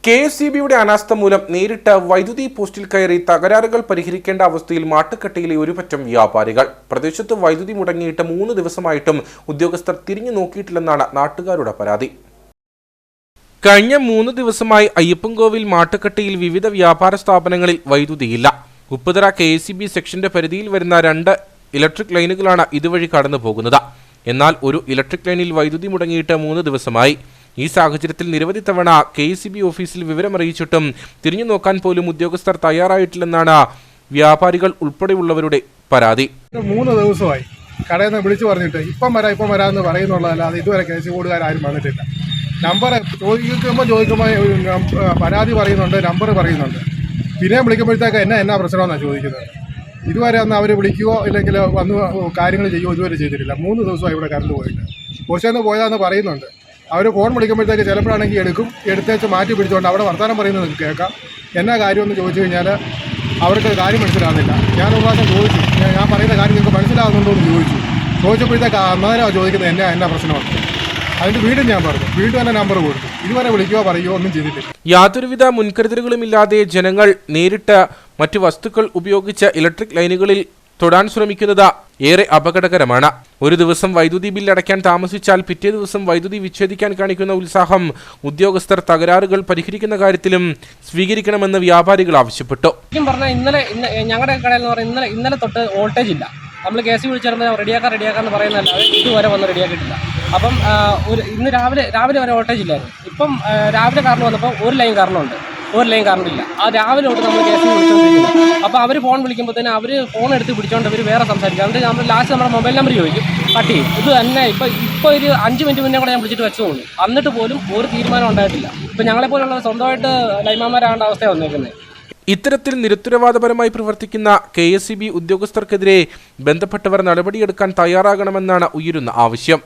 KSEBയുടെ അനാസ്ഥ മൂലം നേരിട്ട് വൈദ്യുതി പോസ്റ്റിൽ കയറി തകരാറുകൾ പരിഹരിക്കേണ്ട അവസ്ഥയിൽ മാട്ടുക്കട്ടയിലെ ഒരുപറ്റം വ്യാപാരികൾ. പ്രദേശത്ത് വൈദ്യുതി മുടങ്ങിയിട്ട് 3 ദിവസമായിട്ടും ഉദ്യോഗസ്ഥർ തിരിഞ്ഞു നോക്കിയിട്ടില്ലെന്നാണ് നാട്ടുകാരുടെ പരാതി. കഴിഞ്ഞ 3 ദിവസമായി അയ്യപ്പൻകോവിൽ മാട്ടുക്കട്ടയിൽ വിവിധ വ്യാപാര സ്ഥാപനങ്ങളിൽ വൈദ്യുതിയില്ല. ഉപ്പുതറ KSEB സെക്ഷന്റെ പരിധിയിൽ വരുന്ന 2 ഇലക്ട്രിക് ലൈനുകളാണ് ഇതുവഴി കടന്നു പോകുന്നത്. എന്നാൽ ഒരു ഇലക്ട്രിക് ലൈനിൽ വൈദ്യുതി മുടങ്ങിയിട്ട് 3 ദിവസമായി. ഈ സാഹചര്യത്തിൽ നിരവധി തവണ KSEB ഓഫീസിൽ വിവരമറിയിച്ചിട്ടും തിരിഞ്ഞു നോക്കാൻ പോലും ഉദ്യോഗസ്ഥർ തയ്യാറായിട്ടില്ലെന്നാണ് വ്യാപാരികൾ ഉൾപ്പെടെയുള്ളവരുടെ പരാതി. 3 ദിവസമായി കടയിൽ നിന്ന് വിളിച്ചു പറഞ്ഞിട്ട് ഇപ്പം വരാമെന്ന് പറയുന്നുള്ളതല്ലാതെ ഇതുവരെ KSEB-കാരും വന്നിട്ടില്ല. നമ്പർ ചോദിക്കുമ്പോൾ പരാതി പറയുന്നുണ്ട്, നമ്പർ പറയുന്നുണ്ട്. പിന്നെ വിളിക്കുമ്പോഴത്തേക്ക് എന്നാ പ്രശ്നമെന്നാണ് ചോദിക്കുന്നത്. ഇതുവരെ ഒന്ന് അവർ വിളിക്കുകയോ ഇല്ലെങ്കിൽ വന്ന് കാര്യങ്ങൾ ചെയ്യുമോ ഇതുവരെ ചെയ്തിട്ടില്ല. 3 ദിവസമായി ഇവിടെ കറണ്ട് പോയില്ല. കുറച്ചൊന്ന് പോയതാന്ന് പറയുന്നുണ്ട്. അവർ ഫോൺ വിളിക്കുമ്പോഴത്തേക്ക് ചിലപ്പോഴാണെങ്കിൽ എടുത്തേച്ച് മാറ്റി പിടിച്ചുകൊണ്ട് അവിടെ വർത്തമാനം പറയുന്നത് കേൾക്കാം. എന്നാ കാര്യമെന്ന് ചോദിച്ചു കഴിഞ്ഞാൽ അവർക്ക് കാര്യം മനസ്സിലാകുന്നില്ല. ഞാൻ ഒരു പ്രാവശ്യം ചോദിച്ചു, ഞാൻ പറയുന്ന കാര്യം നിങ്ങൾക്ക് മനസ്സിലാകുന്നുണ്ടോ എന്ന് ചോദിച്ചപ്പോഴത്തേക്ക് അന്നേരം ചോദിക്കുന്നത് എന്നാ പ്രശ്നമാണ്. അതിൻ്റെ വീണ്ടും ഞാൻ പറഞ്ഞു, വീണ്ടും തന്നെ നമ്പർ കൊടുത്തു. ഇതുവരെ വിളിക്കുകയോ പറയുകയോ ഒന്നും ചെയ്തിട്ടില്ല. യാതൊരുവിധ മുൻകരുതലുകളുമില്ലാതെ ജനങ്ങൾ നേരിട്ട് മറ്റു വസ്തുക്കൾ ഉപയോഗിച്ച് ഇലക്ട്രിക് ലൈനുകളിൽ തൊടാൻ ശ്രമിക്കുന്നത് ഏറെ അപകടകരമാണ്. ഒരു ദിവസം വൈദ്യുതി ബിൽ അടയ്ക്കാൻ താമസിച്ചാൽ പിറ്റേ ദിവസം വൈദ്യുതി വിച്ഛേദിക്കാൻ കാണിക്കുന്ന ഉത്സാഹം ഉദ്യോഗസ്ഥർ തകരാറുകൾ പരിഹരിക്കുന്ന കാര്യത്തിലും സ്വീകരിക്കണമെന്ന് വ്യാപാരികൾ ആവശ്യപ്പെട്ടു. ഇന്നലെ ഞങ്ങളുടെ കടയിൽ ഇന്നലെ തൊട്ട് വോൾട്ടേജ് ഇല്ല. നമ്മൾ KSEB വിളിച്ചിരുന്ന റെഡിയാക്കാന്ന് പറയുന്നതല്ലാതെ ഇതുവരെ വന്ന് റെഡിയാക്കിയിട്ടില്ല. അപ്പം ഇന്ന് രാവിലെ വരെ വോൾട്ടേജ് ഇല്ലായിരുന്നു. ഇപ്പം രാവിലെ കറണ്ട് വന്നപ്പോൾ ഒരു ലൈൻ കറണ്ടുണ്ട്, ഒരു ലൈൻ കറണ്ട് ഇല്ല. ആ രാവിലെ തൊട്ട് നമ്മൾ KSEB വിളിച്ചുകൊണ്ടിരിക്കുന്നു. അപ്പോൾ അവർ ഫോൺ വിളിക്കുമ്പോൾ തന്നെ അവർ ഫോൺ എടുത്ത് പിടിച്ചുകൊണ്ട് അവർ വേറെ സംസാരിക്കും. എന്നിട്ട് നമ്മൾ ലാസ്റ്റ് നമ്മുടെ മൊബൈൽ നമ്പർ ചോദിക്കും, കട്ട് ചെയ്യും. ഇത് തന്നെ ഇപ്പോൾ ഒരു 5 മിനിറ്റ് മുന്നേ കൂടെ ഞാൻ വിളിച്ചിട്ട് വെച്ചു തോന്നി. എന്നിട്ട് പോലും ഒരു തീരുമാനം ഉണ്ടായിട്ടില്ല. ഇപ്പം ഞങ്ങളെപ്പോലുള്ള സ്വന്തമായിട്ട് ലൈമാന്മാരാകേണ്ട അവസ്ഥയാണ് വന്നേക്കുന്നത്. ഇത്തരത്തിൽ നിരുത്തരവാദപരമായി പ്രവർത്തിക്കുന്ന KSEB ഉദ്യോഗസ്ഥർക്കെതിരെ ബന്ധപ്പെട്ടവർ നടപടിയെടുക്കാൻ തയ്യാറാകണമെന്നാണ് ഉയരുന്ന ആവശ്യം.